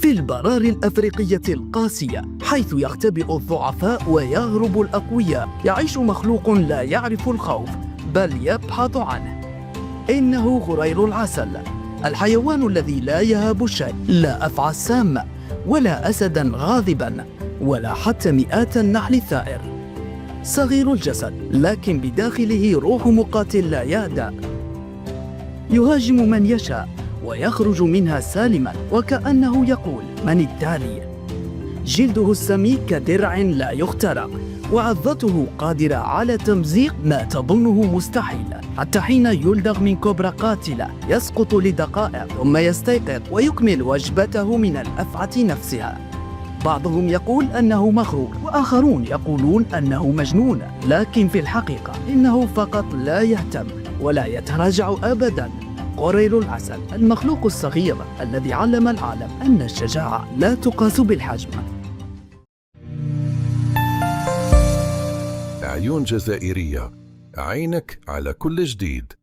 في البراري الأفريقية القاسية، حيث يختبئ الضعفاء ويهرب الأقوياء، يعيش مخلوق لا يعرف الخوف بل يبحث عنه. إنه غرير العسل، الحيوان الذي لا يهاب الشيء، لا أفعى سامة ولا أسدا غاضبا ولا حتى مئات النحل الثائر. صغير الجسد لكن بداخله روح مقاتل لا يهدأ، يهاجم من يشاء ويخرج منها سالما، وكأنه يقول: من التالي؟ جلده السميك كدرع لا يخترق، وعضته قادرة على تمزيق ما تظنه مستحيل، حتى حين يلدغ من كوبرا قاتلة يسقط لدقائق ثم يستيقظ ويكمل وجبته من الأفعى نفسها. بعضهم يقول أنه مغرور، وآخرون يقولون أنه مجنون، لكن في الحقيقة إنه فقط لا يهتم ولا يتراجع أبدا. غرير العسل، المخلوق الصغير الذي علم العالم أن الشجاعة لا تقاس بالحجم. عيون جزائرية، عينك على كل جديد.